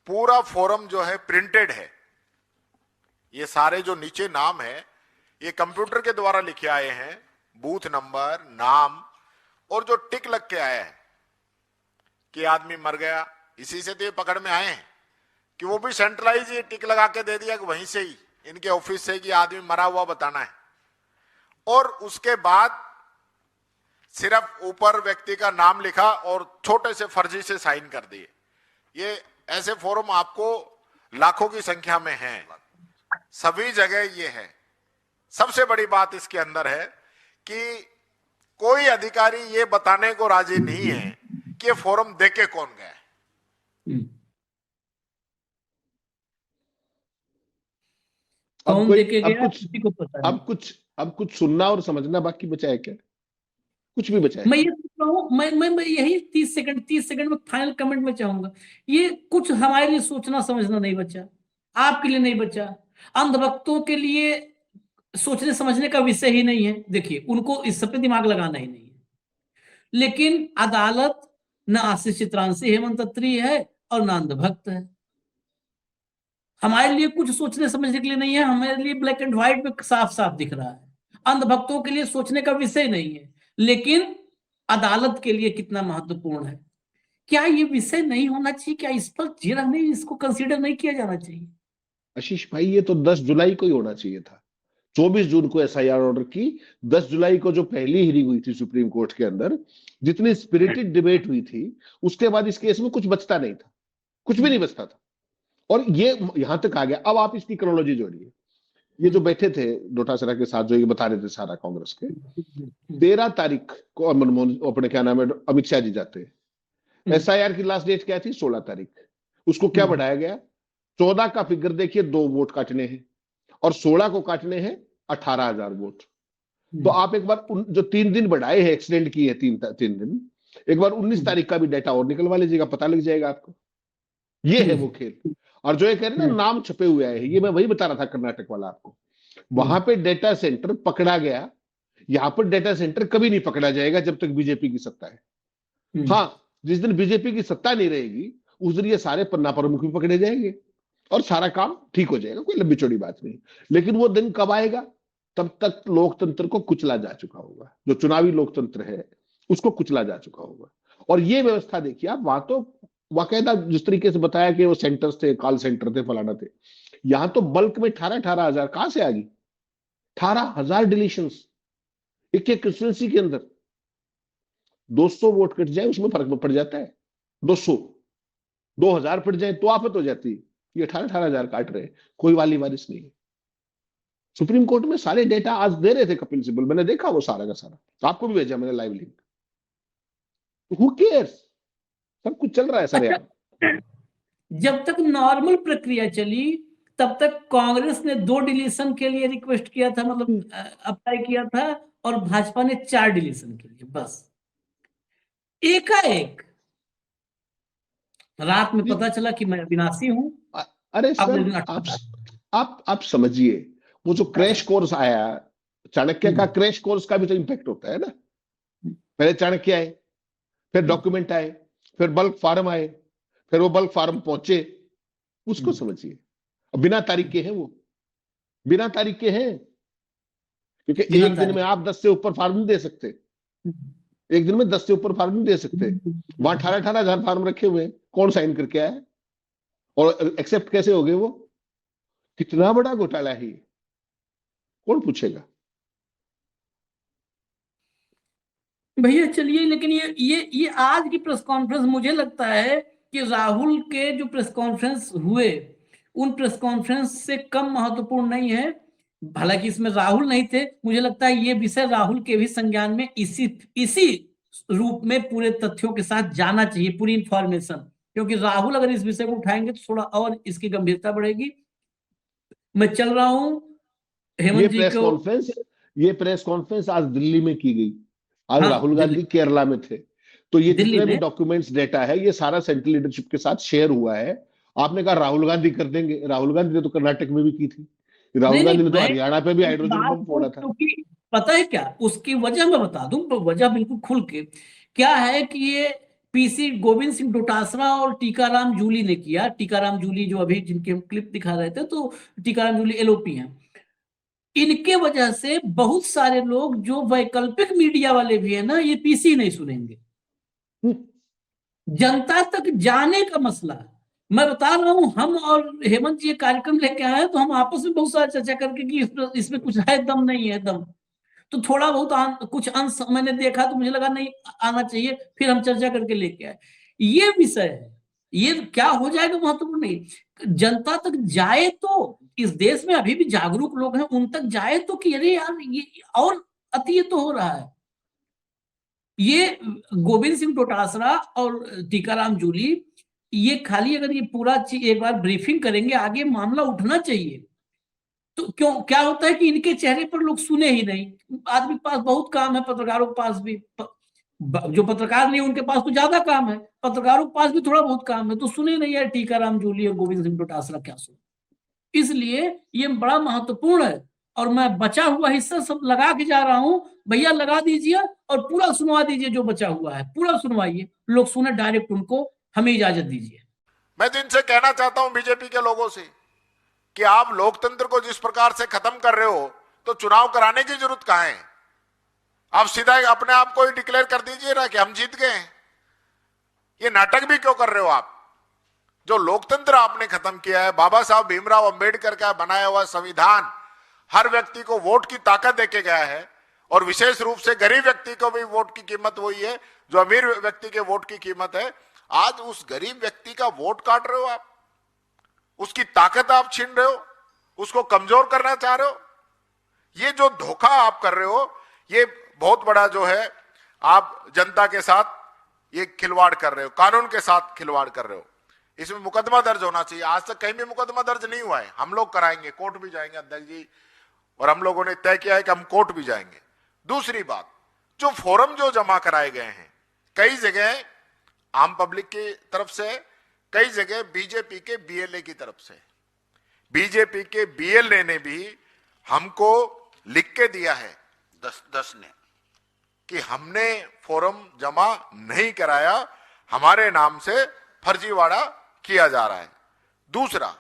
पूरा फोरम जो है प्रिंटेड है। ये सारे जो नीचे नाम है, ये कंप्यूटर के द्वारा लिखे आए हैं, बूथ नंबर, नाम, और जो टिक लग के आया है कि आदमी मर गया, इसी से तो ये पकड़ में आए हैं कि वो भी सेंट्रलाइज ये टिक लगा के दे दिया कि वहीं से ही इनके ऑफिस से कि आदमी मरा हुआ बताना है। और उसके बाद सिर्फ ऊपर व्यक्ति का नाम लिखा और छोटे से फर्जी से साइन कर दिए। ये ऐसे फोरम आपको लाखों की संख्या में हैं, सभी जगह ये है। सबसे बड़ी बात इसके अंदर है कि कोई अधिकारी ये बताने को राजी नहीं है कि ये फोरम देके कौन गया है।
कौन देके गया किसी को पता नहीं।
अब कुछ सुनना और समझना बाकी बचा है क्या? कुछ भी बचा है?
मैं ये सोच रहा हूँ, मैं यही 30 सेकंड में फाइनल कमेंट में चाहूंगा, ये कुछ हमारे लिए सोचना समझना नहीं बचा, आपके लिए नहीं बचा, अंधभक्तों के लिए सोचने समझने का विषय ही नहीं है। देखिए, उनको इस सब पे दिमाग लगाना ही नहीं है। लेकिन अदालत न आशीष चित्रांशी हेमंत अत्री है और न अंधभक्त है। हमारे लिए कुछ सोचने समझने के लिए नहीं है, हमारे लिए ब्लैक एंड व्हाइट में साफ साफ दिख रहा है। अंधभक्तों के लिए सोचने का विषय नहीं है, लेकिन अदालत के लिए कितना महत्वपूर्ण है। क्या ये विषय नहीं होना चाहिए? क्या इस पर जरा नहीं, इसको कंसीडर नहीं किया जाना चाहिए?
आशीष भाई, ये तो 10 जुलाई को ही होना चाहिए था। 24 जून को एसआईआर ऑर्डर की, 10 जुलाई को जो पहली हियरिंग हुई थी सुप्रीम कोर्ट के अंदर, जितनी स्पिरिटेड डिबेट हुई थी, उसके बाद इस केस में कुछ बचता नहीं था, कुछ भी नहीं बचता था, और ये यहां तक आ गया। अब आप इसकी क्रोनोलॉजी जोड़िए। ये जो बैठे थे डोटासरा के साथ, जो ये बता रहे थे सारा कांग्रेस के, 13 तारीख को मनमोहन, अपने क्या नाम है, अमित शाह जी जाते हैं। एसआईआर की लास्ट डेट क्या थी? 16 तारीख। उसको क्या बढ़ाया गया? 14 का फिगर देखिए, 2 वोट काटने हैं, और 16 को काटने हैं 18,000 वोट। तो आप एक बार जो 3 दिन बढ़ाए हैं, एक्सटेंड किए हैं 3 दिन, एक बार 19 तारीख का भी डाटा और निकलवा लीजिएगा, पता लग जाएगा आपको। ये है वो खेल। और जो ये कह रहे हैं ना, नाम छपे हुए आए हैं, ये मैं वही बता रहा था कर्नाटक वाला आपको। वहां पे डेटा सेंटर पकड़ा गया, यहां पर डेटा सेंटर कभी नहीं पकड़ा जाएगा जब तक बीजेपी की सत्ता है। हाँ, जिस दिन बीजेपी की सत्ता नहीं रहेगी, उस दिन ये सारे पन्ना प्रमुख भी पकड़े जाएंगे और सारा काम ठीक हो जाएगा, कोई लंबी चौड़ी बात नहीं। लेकिन वो दिन कब आएगा? तब तक लोकतंत्र को कुचला जा चुका होगा, जो चुनावी लोकतंत्र है उसको कुचला जा चुका होगा। और ये व्यवस्था देखिए आप, वहां तो बाकायदा जिस तरीके से बताया कि वो सेंटर्स थे, कॉल सेंटर थे, फलाना थे, यहां तो बल्क में 18,000 कहां से आ गई? 18,000 डिलीशंस एक एक कंस्टिट्यूंसी के अंदर। 200 वोट कट जाए उसमें फर्क पड़ जाता है, 200 2000 पड़ जाए तो आफत हो जाती है। ये 18,000 काट रहे हैं, कोई वाली वारिस नहीं है। सुप्रीम कोर्ट में सारे डेटा आज दे रहे थे कपिल सिब्बल, मैंने देखा वो सारा का सारा, आपको भी भेजा मैंने लाइव लिंक। Who cares? सब कुछ चल रहा है सर यार।
जब तक नॉर्मल प्रक्रिया चली, तब तक कांग्रेस ने 2 डिलीशन के लिए रिक्वेस्ट किया था, मतलब अप्लाई किया था, और भाजपा ने 4 डिलीशन के लिए। बस एकाएक रात में पता चला कि मैं अविनाशी हूं।
अरे सर, आप समझिए, वो जो क्रैश कोर्स आया, चाणक्य का क्रैश कोर्स का भी तो इंपैक्ट होता है ना। पहले चाणक्य आए, फिर डॉक्यूमेंट आए, फिर बल्क फार्म आए, फिर वो बल्क फार्म पहुंचे, उसको समझिए। बिना तारीख के हैं वो, बिना तारीख के हैं, क्योंकि एक दिन में आप 10 से ऊपर फार्म नहीं दे सकते, एक दिन में 10 से ऊपर फार्म नहीं दे सकते। वहां 18,000 फार्म रखे हुए हैं, कौन साइन करके आया और एक्सेप्ट कैसे हो गए? वो कितना बड़ा घोटाला है, कौन पूछेगा
भैया? चलिए, लेकिन ये आज की प्रेस कॉन्फ्रेंस, मुझे लगता है कि राहुल के जो प्रेस कॉन्फ्रेंस हुए, उन प्रेस कॉन्फ्रेंस से कम महत्वपूर्ण नहीं है। हालांकि इसमें राहुल नहीं थे, मुझे लगता है ये विषय राहुल के भी संज्ञान में इसी रूप में पूरे तथ्यों के साथ जाना चाहिए, पूरी इंफॉर्मेशन। क्योंकि राहुल अगर इस विषय को उठाएंगे तो थोड़ा और इसकी गंभीरता बढ़ेगी। मैं चल रहा हूं हेमंत जी को।
ये प्रेस कॉन्फ्रेंस आज दिल्ली में की गई। आज राहुल गांधी केरला में थे, तो ये जितने भी डॉक्यूमेंट्स, डेटा है, ये सारा सेंट्रल लीडरशिप के साथ शेयर हुआ है। आपने कहा राहुल गांधी कर देंगे, राहुल गांधी ने तो कर्नाटक में भी की थी, राहुल गांधी ने तो हरियाणा पे भी हाइड्रोजन बम फोड़ा था।
पता है क्या उसकी वजह? मैं बता दूं, वजह बिल्कुल खुल के। क्या है कि ये पीसी गोविंद सिंह डोटासरा और टीकाराम जूली ने किया। टीकाराम जूली जो अभी जिनके हम क्लिप दिखा रहे थे, तो टीकाराम जूली एलओपी हैं। इनके वजह से बहुत सारे लोग जो वैकल्पिक मीडिया वाले भी है ना, ये पीसी नहीं सुनेंगे। जनता तक जाने का मसला है। मैं बता रहा हूं, हम और हेमंत जी कार्यक्रम लेके आए तो हम आपस में बहुत सारा चर्चा करके कि इसमें कुछ है दम, नहीं है दम, तो थोड़ा बहुत कुछ अंश मैंने देखा तो मुझे लगा नहीं आना चाहिए, फिर हम चर्चा करके लेके आए। ये विषय है, ये क्या हो जाएगा महत्वपूर्ण नहीं। जनता तक जाए तो, इस देश में अभी भी जागरूक लोग हैं, उन तक जाए तो कि अरे यार ये और अति तो हो रहा है। ये गोविंद सिंह डोटासरा और टीकाराम जूली, ये खाली अगर ये पूरा चीज एक बार ब्रीफिंग करेंगे, आगे मामला उठना चाहिए। तो क्यों क्या होता है कि इनके चेहरे पर लोग सुने ही नहीं। आदमी के पास बहुत काम है, पत्रकारों के पास भी, जो पत्रकार नहीं उनके पास तो ज्यादा काम है, पत्रकारों के पास भी थोड़ा बहुत काम है, तो सुने नहीं यार टीकाराम जूली और गोविंद सिंह डोटासरा क्या सुने। इसलिए ये बड़ा महत्वपूर्ण है, और मैं बचा हुआ हिस्सा सब लगा के जा रहा हूं। भैया लगा दीजिए और पूरा सुनवा दीजिए, जो बचा हुआ है पूरा सुनवाइए, लोग सुने डायरेक्ट, उनको हमें इजाजत दीजिए।
मैं तो इनसे कहना चाहता हूं बीजेपी के लोगों से कि आप लोकतंत्र को जिस प्रकार से खत्म कर रहे हो, तो चुनाव कराने की जरूरत कहां है? आप सीधा अपने आप को ही डिक्लेयर कर दीजिए ना कि हम जीत गए हैं। ये नाटक भी क्यों कर रहे हो आप? जो लोकतंत्र आपने खत्म किया है, बाबा साहब भीमराव अंबेडकर का बनाया हुआ संविधान हर व्यक्ति को वोट की ताकत देके गया है, और विशेष रूप से गरीब व्यक्ति को भी वोट की कीमत वही है जो अमीर व्यक्ति के वोट की कीमत है। आज उस गरीब व्यक्ति का वोट काट रहे हो आप, उसकी ताकत आप छीन रहे हो, उसको कमजोर करना चाह रहे हो। ये जो धोखा आप कर रहे हो, ये बहुत बड़ा जो है आप जनता के साथ ये खिलवाड़ कर रहे हो, कानून के साथ खिलवाड़ कर रहे हो। इसमें मुकदमा दर्ज होना चाहिए। आज तक कहीं भी मुकदमा दर्ज नहीं हुआ है। हम लोग कराएंगे, कोर्ट भी जाएंगे अध्यक्ष जी, और हम लोगों ने तय किया है कि हम कोर्ट भी जाएंगे। दूसरी बात, जो फॉर्म जो जमा कराए गए हैं, कई जगह आम पब्लिक की तरफ से, कई जगह बीजेपी के बीएलए की तरफ से। बीजेपी के बीएलए ने भी हमको लिख के दिया है
10 ने
कि हमने फॉर्म जमा नहीं कराया, हमारे नाम से फर्जीवाड़ा किया जा रहा है। दूसरा,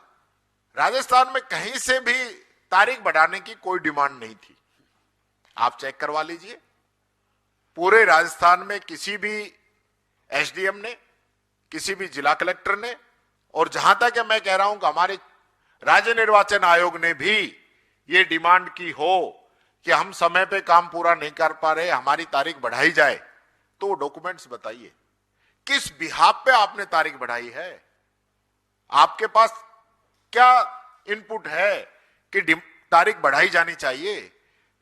राजस्थान में कहीं से भी तारीख बढ़ाने की कोई डिमांड नहीं थी। आप चेक करवा लीजिए, पूरे राजस्थान में किसी भी एसडीएम ने, किसी भी जिला कलेक्टर ने, और जहां तक मैं कह रहा हूं कि हमारे राज्य निर्वाचन आयोग ने भी ये डिमांड की हो कि हम समय पे काम पूरा नहीं कर पा रहे, हमारी तारीख बढ़ाई जाए, तो वो डॉक्यूमेंट्स बताइए किस बिहाफ पे आपने तारीख बढ़ाई है। आपके पास क्या इनपुट है कि तारीख बढ़ाई जानी चाहिए?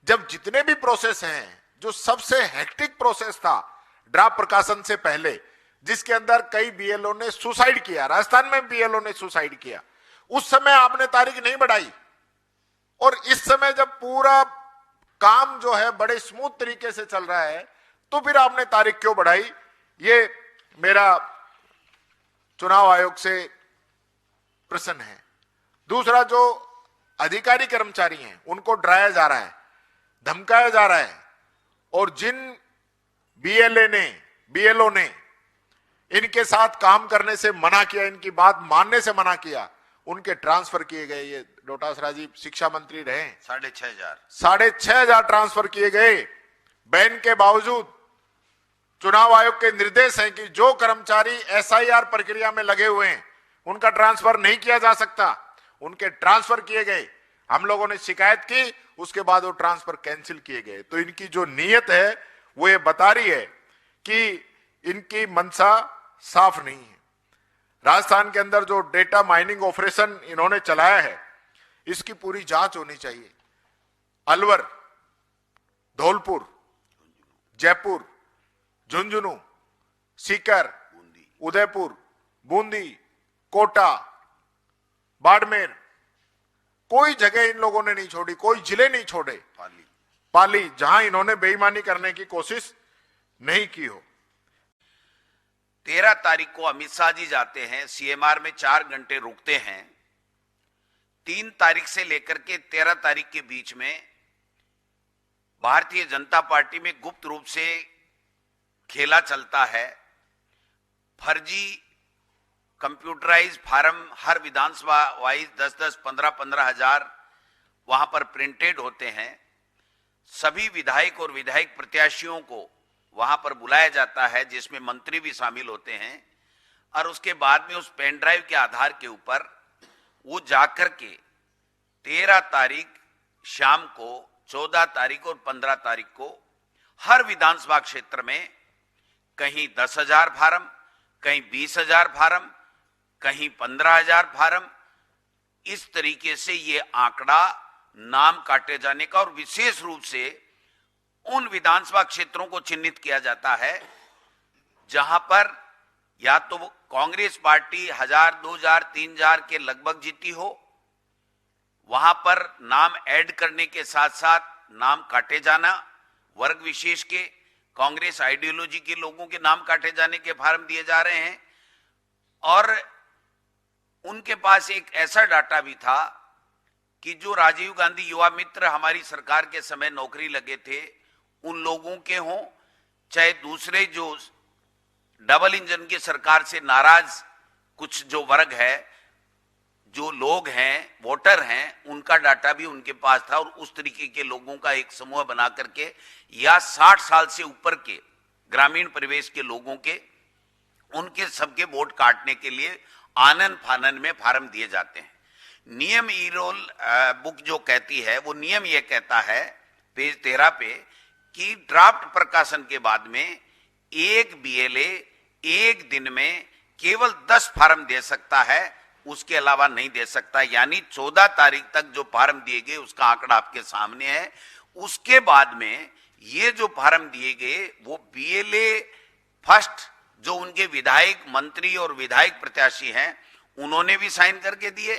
जब जितने भी प्रोसेस हैं, जो सबसे हेक्टिक प्रोसेस था ड्राफ्ट प्रकाशन से पहले, जिसके अंदर कई बीएलओ ने सुसाइड किया, राजस्थान में बीएलओ ने सुसाइड किया, उस समय आपने तारीख नहीं बढ़ाई। और इस समय जब पूरा काम जो है बड़े स्मूथ तरीके से चल रहा है, तो फिर आपने तारीख क्यों बढ़ाई? ये मेरा चुनाव आयोग से प्रश्न है। दूसरा, जो अधिकारी कर्मचारी हैं उनको डराया जा रहा है, धमकाया जा रहा है, और जिन बीएलओ ने इनके साथ काम करने से मना किया, इनकी बात मानने से मना किया, उनके ट्रांसफर किए गए। ये डोटासरा जी शिक्षा मंत्री रहे, 6,500 ट्रांसफर किए गए। बैन के बावजूद चुनाव आयोग के निर्देश हैं कि जो कर्मचारी एसआईआर प्रक्रिया में लगे हुए हैं उनका ट्रांसफर नहीं किया जा सकता। उनके ट्रांसफर किए गए, हम लोगों ने शिकायत की, उसके बाद वो ट्रांसफर कैंसिल किए गए। तो इनकी जो नीयत है वो ये बता रही है कि इनकी मंशा साफ नहीं है। राजस्थान के अंदर जो डेटा माइनिंग ऑपरेशन इन्होंने चलाया है, इसकी पूरी जांच होनी चाहिए। अलवर, धौलपुर, जयपुर, झुंझुनू, सीकर, उदयपुर, बूंदी, कोटा, बाड़मेर, कोई जगह इन लोगों ने नहीं छोड़ी, कोई जिले नहीं छोड़े, पाली, जहां इन्होंने बेईमानी करने की कोशिश नहीं की हो।
13 तारीख को अमित शाह जी जाते हैं, सीएमआर में 4 घंटे रुकते हैं। 3 तारीख से लेकर के 13 तारीख के बीच में भारतीय जनता पार्टी में गुप्त रूप से खेला चलता है। फर्जी कंप्यूटराइज फार्म हर विधानसभा वाइज 10-10, 15-15 हजार वहां पर प्रिंटेड होते हैं। सभी विधायक और विधायक प्रत्याशियों को वहां पर बुलाया जाता है, जिसमें मंत्री भी शामिल होते हैं, और उसके बाद में उस पेन ड्राइव के आधार के ऊपर वो जाकर के 13 तारीख शाम को, 14 तारीख और 15 तारीख को हर विधानसभा क्षेत्र में कहीं 10,000 फार्म, कहीं 20,000 फार्म, कहीं 15,000 फार्म, इस तरीके से ये आंकड़ा नाम काटे जाने का, और विशेष रूप से उन विधानसभा क्षेत्रों को चिन्हित किया जाता है जहां पर या तो कांग्रेस पार्टी 1,000, 2,000, 3,000 के लगभग जीती हो, वहां पर नाम ऐड करने के साथ साथ नाम काटे जाना, वर्ग विशेष के कांग्रेस आइडियोलॉजी के लोगों के नाम काटे जाने के फार्म दिए जा रहे हैं। और उनके पास एक ऐसा डाटा भी था कि जो राजीव गांधी युवा मित्र हमारी सरकार के समय नौकरी लगे थे, उन लोगों के हों, चाहे दूसरे जो डबल इंजन की सरकार से नाराज कुछ जो वर्ग है, जो लोग हैं, वोटर हैं, उनका डाटा भी उनके पास था और उस तरीके के लोगों का एक समूह बना करके या 60 साल से ऊपर के ग्रामीण परिवेश के लोगों के, उनके सबके वोट काटने के लिए आनन फानन में फार्म दिए जाते हैं। नियम ई रोल बुक जो कहती है, वो नियम ये कहता है पेज 13 पे कि ड्राफ्ट प्रकाशन के बाद में एक बीएलए एक दिन में केवल 10 फार्म दे सकता है, उसके अलावा नहीं दे सकता। यानी 14 तारीख तक जो फार्म दिए गए उसका आंकड़ा आपके सामने है। उसके बाद में ये जो फार्म दिए गए वो बीएलए फर्स्ट जो उनके विधायक, मंत्री और विधायक प्रत्याशी हैं उन्होंने भी साइन करके दिए।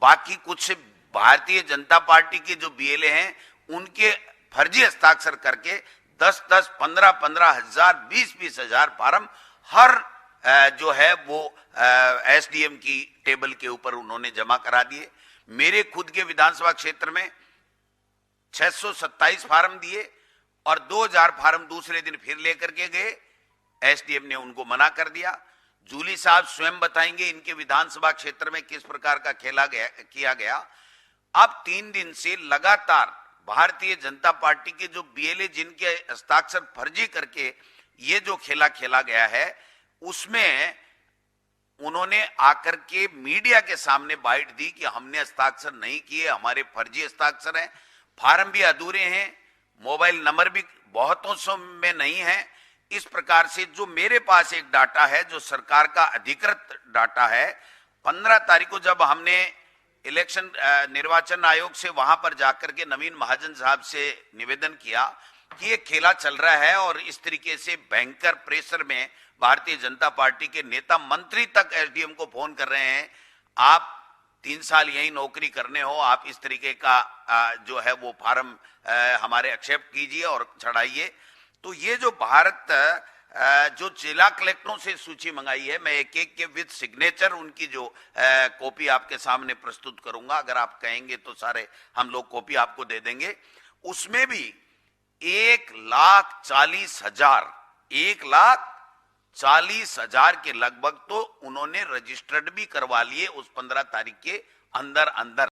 बाकी कुछ भारतीय जनता पार्टी के जो बीएलए हैं उनके फर्जी हस्ताक्षर करके 10-10, 15-15 हजार, 20-20 हजार फार्म हर जो है वो एसडीएम की टेबल के ऊपर उन्होंने जमा करा दिए। मेरे खुद के विधानसभा क्षेत्र में 627 फार्म दिए और 2000 फार्म दूसरे दिन फिर लेकर के गए। एसडीएम ने उनको मना कर दिया। जूली साहब स्वयं बताएंगे इनके विधानसभा क्षेत्र में किस प्रकार का किया गया। अब 3 दिन से लगातार भारतीय जनता पार्टी के जो बीएलए जिनके हस्ताक्षर फर्जी करके ये जो खेला गया है, उसमें उन्होंने आकर के मीडिया के सामने बाइट दी कि हमने हस्ताक्षर नहीं किए, हमारे फर्जी हस्ताक्षर हैं, फार्म भी अधूरे हैं, मोबाइल नंबर भी बहुतों सौ में नहीं है। इस प्रकार से जो मेरे पास एक डाटा है, जो सरकार का अधिकृत डाटा है, 15 तारीख को जब हमने इलेक्शन निर्वाचन आयोग से वहां पर जाकर के नवीन महाजन साहब से निवेदन किया कि ये खेला चल रहा है और इस तरीके से भयंकर प्रेशर में भारतीय जनता पार्टी के नेता, मंत्री तक एसडीएम को फोन कर रहे हैं, आप 3 साल यही नौकरी करने हो, आप इस तरीके का जो है वो फार्म हमारे एक्सेप्ट कीजिए और चढ़ाइए। तो ये जो भारत जो जिला कलेक्टरों से सूची मंगाई है, मैं एक एक के विद सिग्नेचर उनकी जो कॉपी आपके सामने प्रस्तुत करूंगा, अगर आप कहेंगे तो सारे हम लोग कॉपी आपको दे देंगे। उसमें भी 1,40,000 के लगभग तो उन्होंने रजिस्टर्ड भी करवा लिए उस 15 तारीख के अंदर।